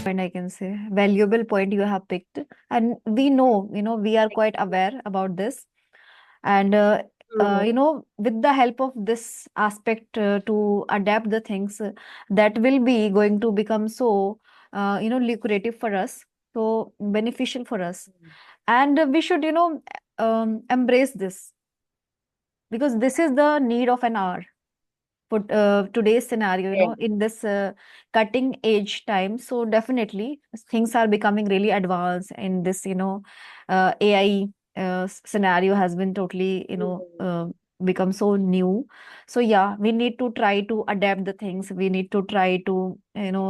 point, I can say, valuable point you have picked. And we know, we are quite aware about this. And, Mm, with the help of this aspect to adapt the things, that will be going to become so, lucrative for us, so beneficial for us. And we should, embrace this, because this is the need of an hour for today's scenario, yes. in this cutting edge time. So definitely things are becoming really advanced in this, AI scenario has been totally, Mm, become so new. So yeah, we need to try to adapt the things. We need to try to,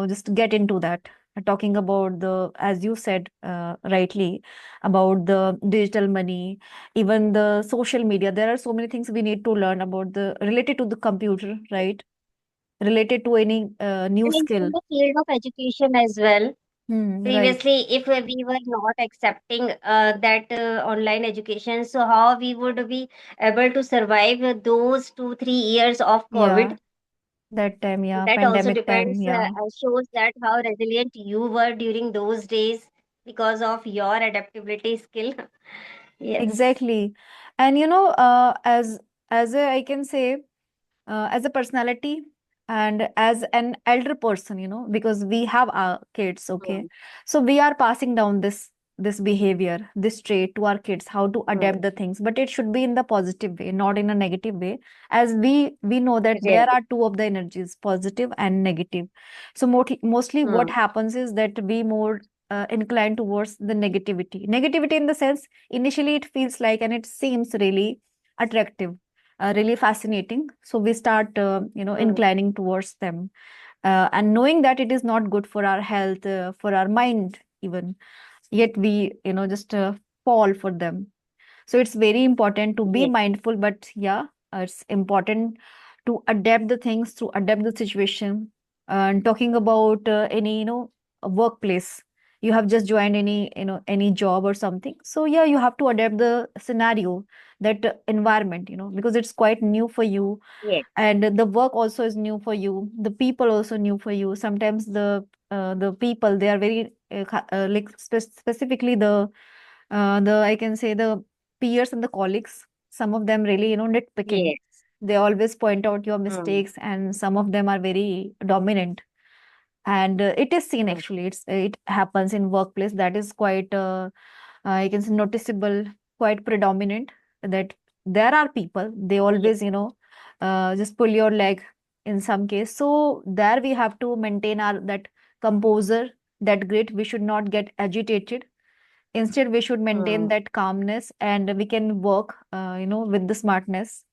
just get into that. Talking about the, as you said rightly, about the digital money, even the social media, there are so many things we need to learn about the related to the computer, right? Related to any new and in skill. the field of education as well. Right. Previously, if we were not accepting that online education, so how we would be able to survive those 2 3 years of Yeah, COVID? that time, So yeah, that also pandemic time, depends, yeah. shows that how resilient you were during those days because of your adaptability skill. Yes. Exactly. And as I can say, as a personality and as an elder person, because we have our kids, okay? Mm, So we are passing down this behavior, this trait to our kids, how to adapt mm, the things, but it should be in the positive way, not in a negative way, as we know that there really. are two of the energies, positive and negative. So mostly what Mm, happens is that we more inclined towards the negativity in the sense, initially it feels like and it seems really attractive, really fascinating. So we start, mm, inclining towards them, and knowing that it is not good for our health, for our mind, even. Yet we, just fall for them. So it's very important to be yes. mindful, but yeah, it's important to adapt the things, to adapt the situation. And talking about any, a workplace, you have just joined any job or something. So yeah, you have to adapt the scenario, that environment, because it's quite new for you, Yes. and the work also is new for you. The people also new for you. Sometimes the people, they are very like specifically the I can say the peers and the colleagues, some of them really, nitpicking. Yes. They always point out your Mm, mistakes, and some of them are very dominant. And it is seen, mm, actually, it happens in workplace. That is quite I can say noticeable, quite predominant, that there are people, they yes. always, just pull your leg in some case. So there we have to maintain our that composure, that grit. We should not get agitated. Instead, we should maintain Mm, that calmness, and we can work, with the smartness,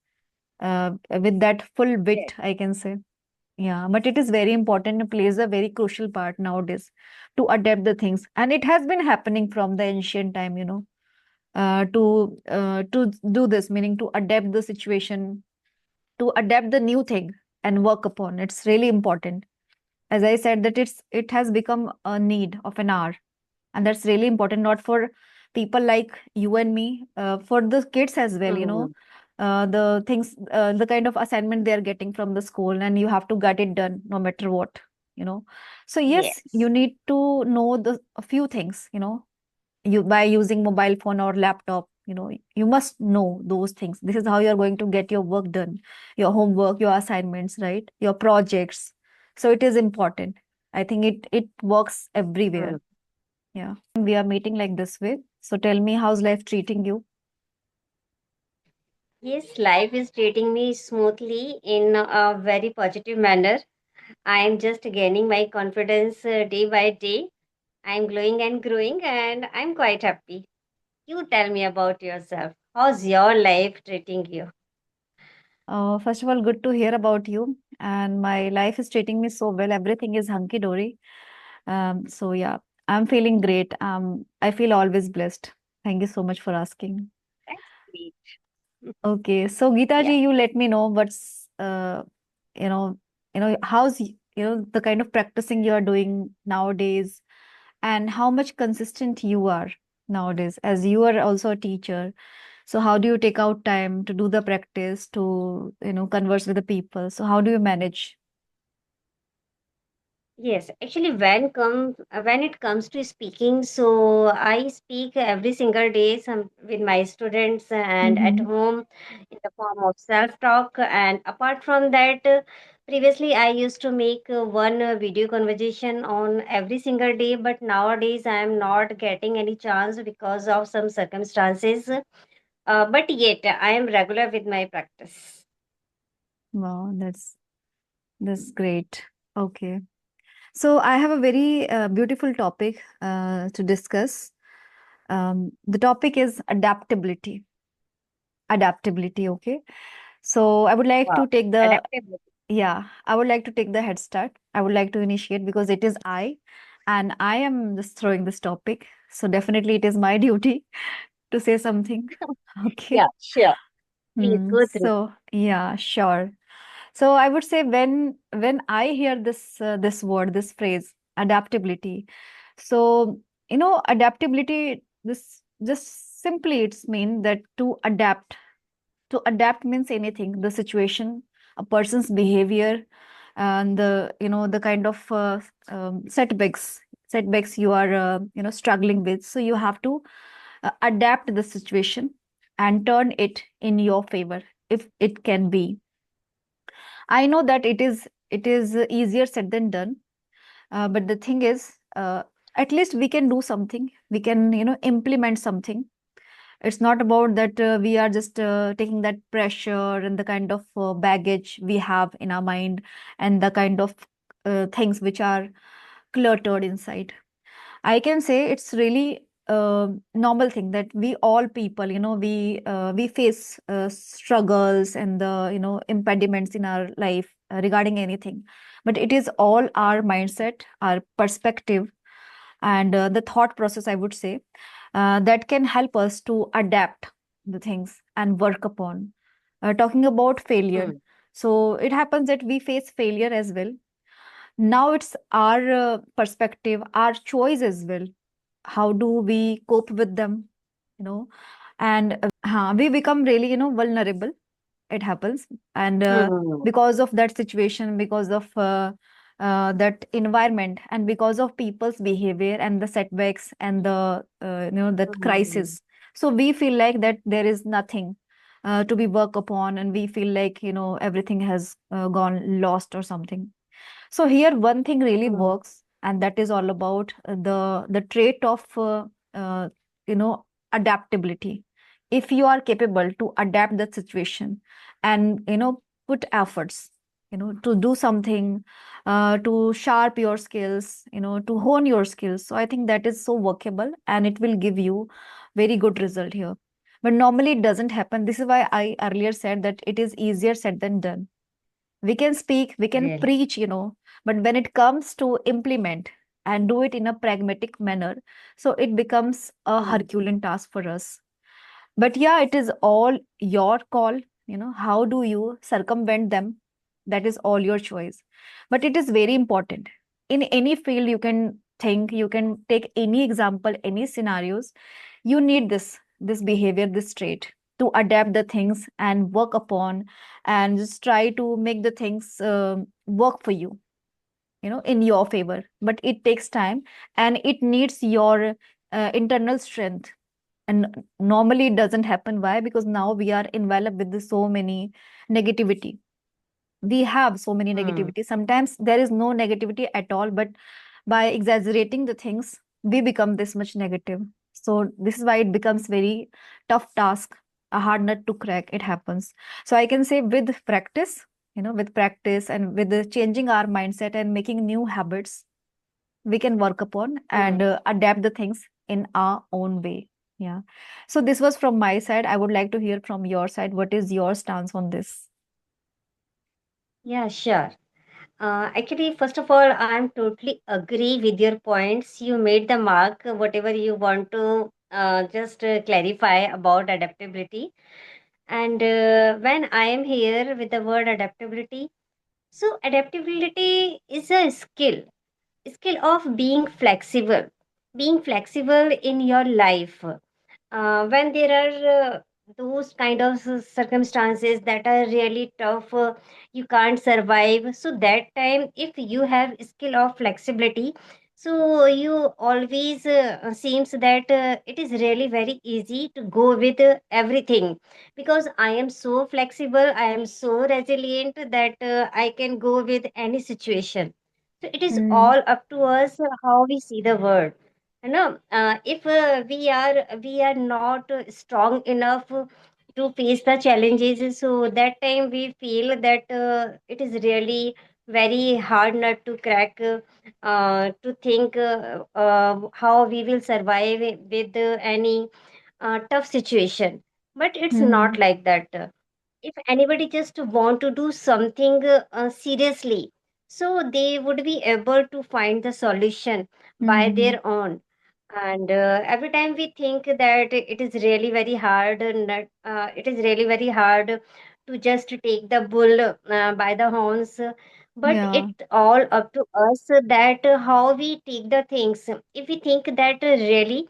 with that full yes. wit, I can say. Yeah, but it is very important. It plays a very crucial part nowadays to adapt the things, and it has been happening from the ancient time, to do this, meaning to adapt the situation, to adapt the new thing and work upon. It's really important. As I said, that it has become a need of an hour, and that's really important, not for people like you and me, for the kids as well, Mm, the things, the kind of assignment they are getting from the school, and you have to get it done no matter what, you know so yes, you yes. need to know a few things, you by using mobile phone or laptop, you must know those things. This is how you're going to get your work done, your homework, your assignments, right, your projects. So it is important. I think it works everywhere. Mm. Yeah. We are meeting like this way. So tell me, how's life treating you? Yes, life is treating me smoothly in a very positive manner. I am just gaining my confidence day by day. I'm glowing and growing, and I'm quite happy. You tell me about yourself. How's your life treating you? First of all, good to hear about you. And my life is treating me so well. Everything is hunky dory. So yeah, I'm feeling great. I feel always blessed. Thank you so much for asking. That's sweet. Okay, so Geeta Yeah. ji, you let me know what's you know how's the kind of practicing you are doing nowadays, and how much consistent you are nowadays, as you are also a teacher. So how do you take out time to do the practice, to converse with the people? So how do you manage? Yes, actually, when it comes to speaking, so I speak every single day some with my students and at Mm-hmm. home in the form of self-talk. And apart from that, previously I used to make one video conversation on every single day, but nowadays I am not getting any chance because of some circumstances. But yet I am regular with my practice. Wow, that's great. Okay. So I have a very beautiful topic to discuss. The topic is adaptability. Adaptability, okay. So I would like Wow, to take the adaptability. yeah, I would like to take the head start. I would like to initiate because it is and I am just throwing this topic. So definitely it is my duty to say something. Yeah, Okay. sure. Please go through. So yeah, sure. So I would say when I hear this word, this phrase, adaptability. So adaptability. This just simply it's mean that to adapt. To adapt means anything, the situation, a person's behavior, and the kind of setbacks you are struggling with. So you have to adapt the situation and turn it in your favor if it can be. I know that it is easier said than done, but the thing is, at least we can do something. We can implement something. It's not about that we are just taking that pressure and the kind of baggage we have in our mind and the kind of things which are cluttered inside. I can say it's really a normal thing that we all people, we face struggles and the impediments in our life regarding anything. But it is all our mindset, our perspective, and the thought process, I would say, that can help us to adapt the things and work upon. Talking about failure, Hmm. so it happens that we face failure as well. Now it's our perspective, our choice as well. How do we cope with them? You know, and we become really vulnerable. It happens, and Hmm. because of that situation, because of that environment, and because of people's behavior and the setbacks and the that Hmm. crisis, so we feel like that there is nothing to be work upon, and we feel like everything has gone lost or something. So here one thing really Hmm. works, and that is all about the trait of uh, you know adaptability. If you are capable to adapt the situation and put efforts, to do something, to sharp your skills, to hone your skills. So I think that is so workable, and it will give you very good result here. But normally it doesn't happen. This is why I earlier said that it is easier said than done. We can speak, we can Really. preach, but when it comes to implement and do it in a pragmatic manner, so it becomes a Hmm. Herculean task for us. But yeah, it is all your call. How do you circumvent them? That is all your choice. But it is very important. In any field, you can think, you can take any example, any scenarios. You need this behavior, this trait to adapt the things and work upon, and just try to make the things work for you, in your favor. But it takes time, and it needs your internal strength, and normally it doesn't happen. Why? Because now we are enveloped with so many negativity. We have so many Hmm. negativity. Sometimes there is no negativity at all, but by exaggerating the things, we become this much negative. So this is why it becomes very tough task, a hard nut to crack. It happens. So I can say with practice, with practice and with the changing our mindset and making new habits, we can work upon and Hmm. adapt the things in our own way. Yeah. So this was from my side. I would like to hear from your side. What is your stance on this? Yeah, sure. Actually, first of all, I'm totally agree with your points. You made the mark, whatever you want to just clarify about adaptability. And when I am here with the word adaptability, so adaptability is a skill of being flexible in your life. When there are those kind of circumstances that are really tough, you can't survive. So that time, if you have skill of flexibility, so you always seems that it is really very easy to go with everything, because I am so flexible, I am so resilient that I can go with any situation. So it is Mm, all up to us how we see the world. No, if we are not strong enough to face the challenges, so that time we feel that it is really very hard nut to crack, to think how we will survive with any tough situation. But it's not mm, like that. If anybody just want to do something seriously, so they would be able to find the solution by mm, their own. And every time we think that it is really very hard, it is really very hard to just take the bull by the horns. But yeah. it all up to us that how we take the things. If we think that really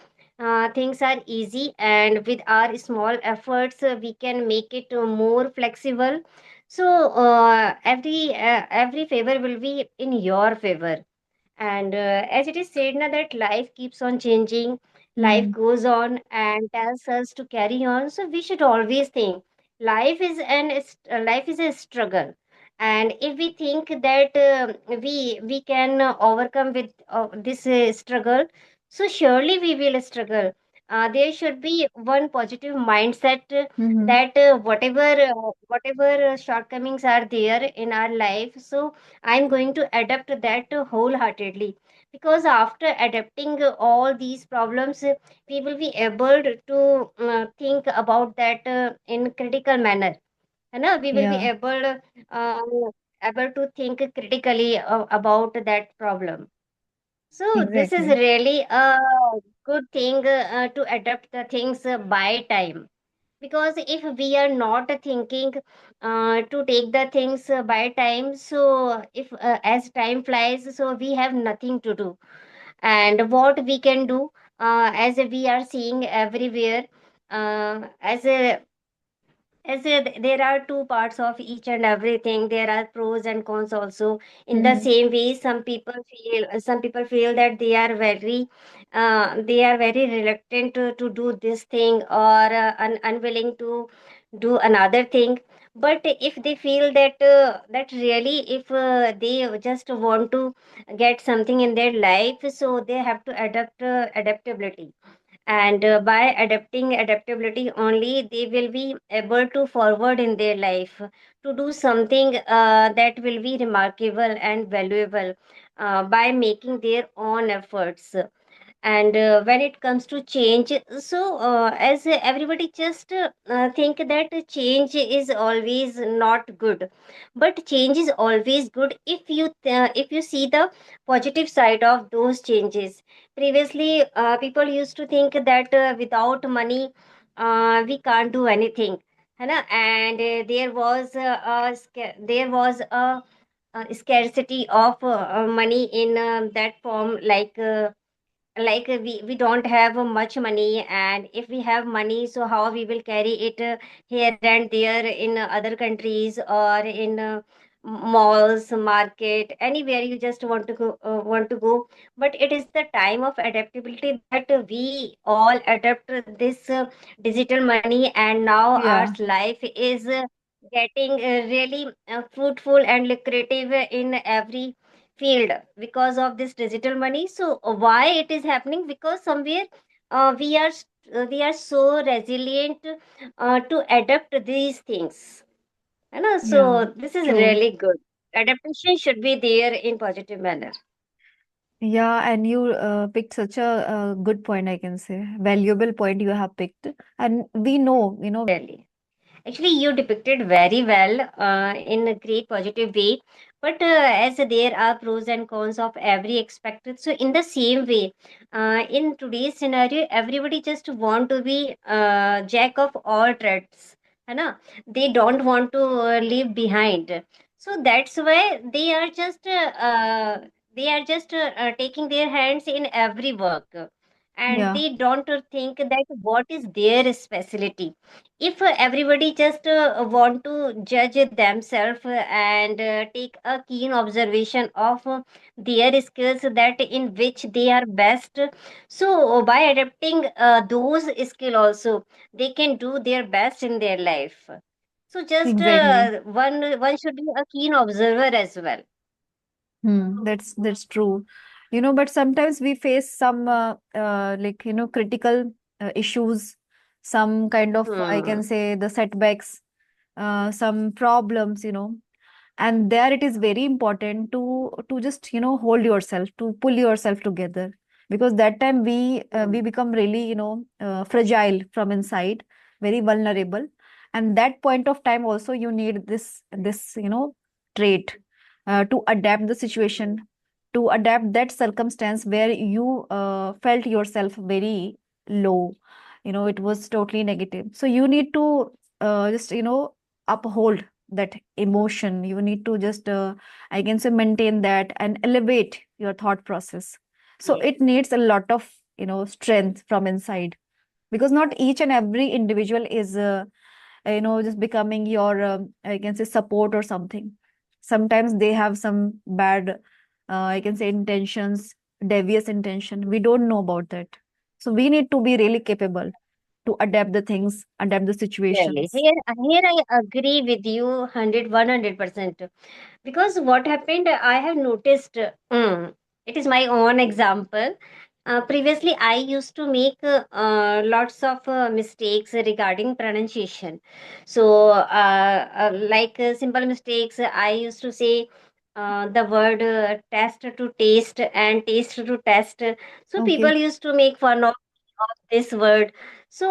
things are easy, and with our small efforts we can make it more flexible, so every favor will be in your favor. And as it is said now that life keeps on changing, life Mm, goes on and tells us to carry on. So we should always think life is a struggle. And if we think that we can overcome with this struggle, so surely we will struggle. There should be one positive mindset, mm, that whatever shortcomings are there in our life, so I'm going to adapt that wholeheartedly, because after adapting all these problems, we will be able to think about that in critical manner. We will be yeah, uh, able to think critically about that problem. So this is exactly. really a good thing to adapt the things by time, because if we are not thinking to take the things by time, so if as time flies, so we have nothing to do. And what we can do, as we are seeing everywhere, there are two parts of each and everything, there are pros and cons also. In the Mm, same way, some people feel that they are very reluctant to do this thing, or unwilling to do another thing. But if they feel that really, if they just want to get something in their life, so they have to adapt adaptability. And by adapting adaptability only, they will be able to forward in their life to do something that will be remarkable and valuable, by making their own efforts. And when it comes to change, so as everybody just think that change is always not good, but change is always good if you see the positive side of those changes. Previously people used to think that without money we can't do anything, and there was a scarcity of money in that form, we don't have much money, and if we have money, so how we will carry it here and there in other countries, or in malls, market, anywhere you just want to go. But it is the time of adaptability that we all adapt this digital money, and now our yeah, life is getting really fruitful and lucrative in every field because of this digital money. So why it is happening? Because somewhere we are so resilient to adapt these things. yeah, So this is true. really good. Adaptation should be there in positive manner. Yeah, and you picked such a, good point, I can say. Valuable point you have picked. And we know, Really. Actually, you depicted very well in a great positive way. But as there are pros and cons of every aspect, so in the same way, in today's scenario, everybody just want to be jack of all trades. है They don't want to leave behind. So that's why they are just taking their hands in every work. and Yeah, they don't think that what is their specialty. If everybody just want to judge themselves and take a keen observation of their skills that in which they are best, so by adapting those skill also, they can do their best in their life. So just exactly. one should be a keen observer as well. That's true. But sometimes we face some like critical issues, some kind of I Hmm. can say the setbacks, some problems, and there it is very important to just hold yourself, to pull yourself together, because that time we Hmm. become really fragile from inside, very vulnerable, and that point of time also you need this trait to adapt the situation, to adapt that circumstance where you felt yourself very low, it was totally negative, so you need to just uphold that emotion. You need to just I can say maintain that and elevate your thought process. So Yes. it needs a lot of strength from inside, because not each and every individual is just becoming your I can say support or something. Sometimes they have some bad I can say intentions, devious intention, we don't know about that. So we need to be really capable to adapt the things, adapt the Really, situations. here I agree with you 100% because what happened, I have noticed, it is my own example. Previously I used to make lots of mistakes regarding pronunciation. So like simple mistakes, I used to say the word test to taste and taste to test. So people Okay. used to make fun of this word. So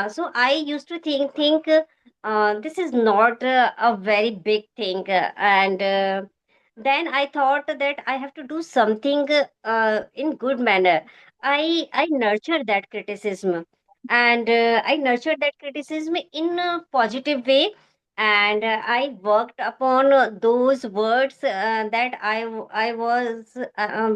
so I used to think this is not a very big thing, and then I thought that I have to do something in good manner. I nurture that criticism, and I nurtured that criticism in a positive way, and I worked upon those words that I was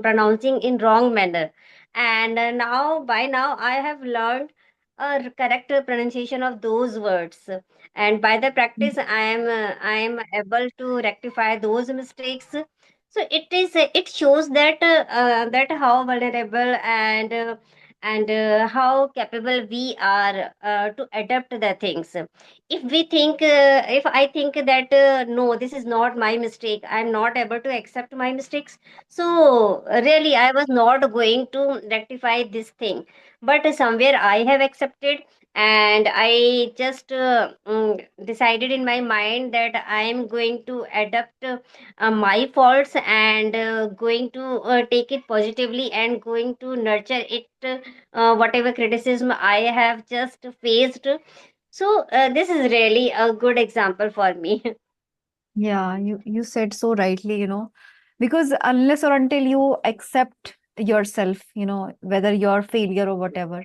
pronouncing in wrong manner, and now by now I have learned a correct pronunciation of those words, and by the practice I am able to rectify those mistakes. So it shows that that how vulnerable and how capable we are to adapt the things. If we think if I think that no, this is not my mistake, I'm not able to accept my mistakes, so really I was not going to rectify this thing. But somewhere I have accepted, and I just decided in my mind that I am going to adapt my faults, and going to take it positively and going to nurture it, whatever criticism I have just faced. So this is really a good example for me. Yeah, you said so rightly, because unless or until you accept yourself, whether you're failure or whatever.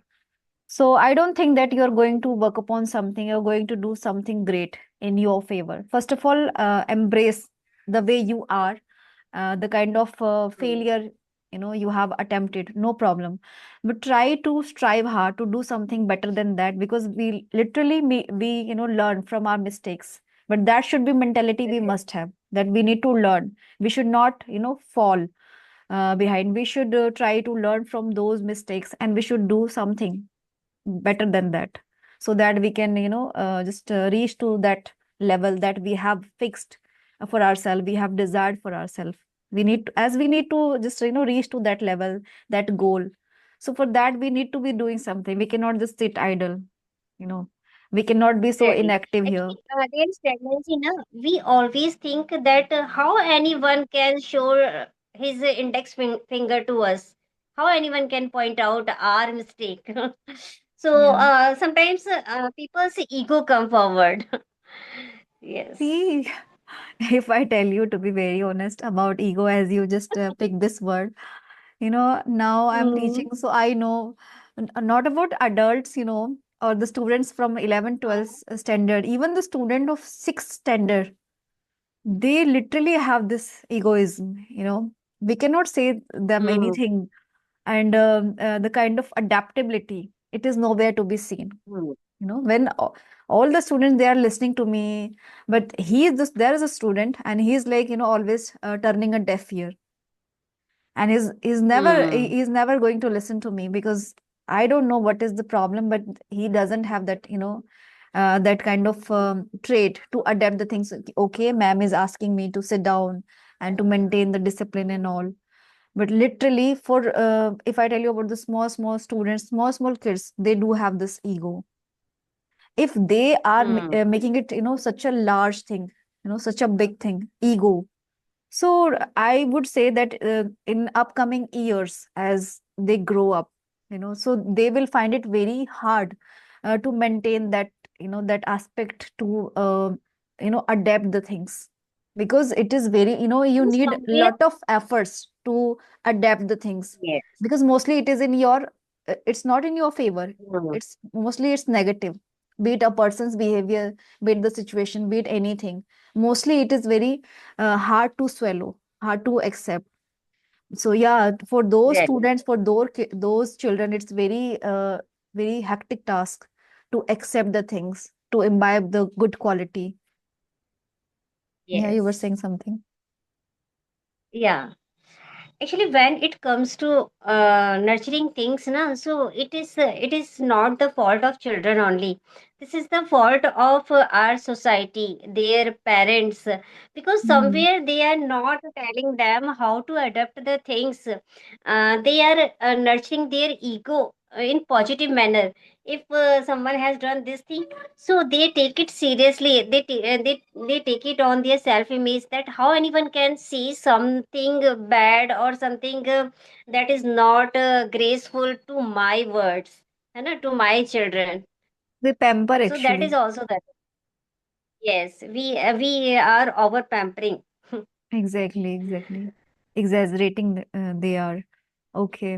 So I don't think that you're going to work upon something, you're going to do something great in your favor. First of all, embrace the way you are, the kind of Mm. failure you have attempted, no problem. But try to strive hard to do something better than that, because we literally we learn from our mistakes. But that should be mentality we must have, that we need to learn. We should not fall behind. We should try to learn from those mistakes, and we should do something better than that, so that we can just reach to that level that we have fixed for ourselves, we have desired for ourselves. We need to just reach to that level, that goal. So for that we need to be doing something. We cannot just sit idle, you know we cannot be so Really. inactive here. Actually, there is tendency, na, we always think that how anyone can show his index finger to us, how anyone can point out our mistake. So Yeah. sometimes people's ego come forward. Yes. See, if I tell you, to be very honest about ego, as you just picked this word, now I'm Mm. teaching, so I know not about adults, or the students from 11, 12 standard, even the student of 6th standard, they literally have this egoism. We cannot say them Mm. anything. and the kind of adaptability, it is nowhere to be seen. Mm. When all the students, they are listening to me, but he is this there is a student, and he's like, always turning a deaf ear, and Mm. he's never going to listen to me, because I don't know what is the problem, but he doesn't have that, that kind of trait to adapt the things. Okay, ma'am is asking me to sit down and to maintain the discipline and all, but literally, for if I tell you about the small students, small kids, they do have this ego. If they are Mm. making it, such a large thing, such a big thing, ego. So I would say that in upcoming years, as they grow up, so they will find it very hard to maintain that, that aspect, to adapt the things, because it is very, you So need somewhere, lot of efforts to adapt the things, yes. because mostly it is in your it's not in your favor. Mm. It's mostly it's negative, be it a person's behavior, be it the situation, be it anything. Mostly it is very hard to swallow, hard to accept. So yeah, for those Really. students, for those children, it's very hectic task to accept the things, to imbibe the good quality. Yeah, you were Yes. saying something. Yeah. Actually, when it comes to nurturing things, na, so it is not the fault of children only. This is the fault of our society, their parents, because Hmm. somewhere they are not telling them how to adapt the things. They are nurturing their ego in positive manner. If someone has done this thing, so they take it seriously. They take it on their self image, that how anyone can see something bad or something that is not graceful to my words, and to my children. They pamper So that is actually. also that. Yes, we are over pampering. Exactly, exactly. Exaggerating, they are. Okay.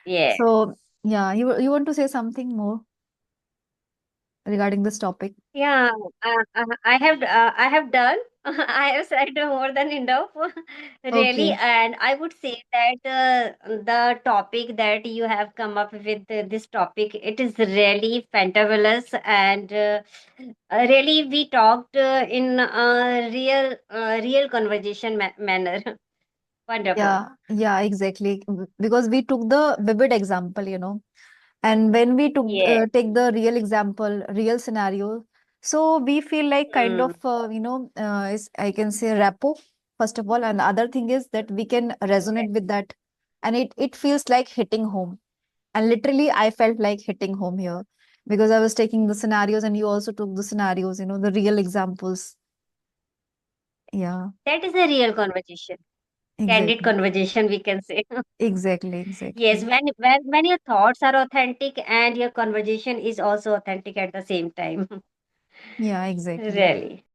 Yeah. So, yeah, you want to say something more regarding this topic? Yeah, I have done. I have said more than enough, really, Okay. and I would say that the topic that you have come up with, this topic, it is really fantabulous, and really we talked in a real conversation manner. Wonderful. Yeah, exactly. Because we took the vivid example, and when we took Yeah. take the real example, real scenario, so we feel like kind Mm, of, is, I can say, rapport, first of all, and the other thing is that we can resonate with that, and it feels like hitting home. And literally, I felt like hitting home here, because I was taking the scenarios, and you also took the scenarios, the real examples. Yeah, that is a real conversation, candid exactly, conversation, we can say. exactly, Yes, exactly. when your thoughts are authentic and your conversation is also authentic at the same time. Yeah, exactly. Really.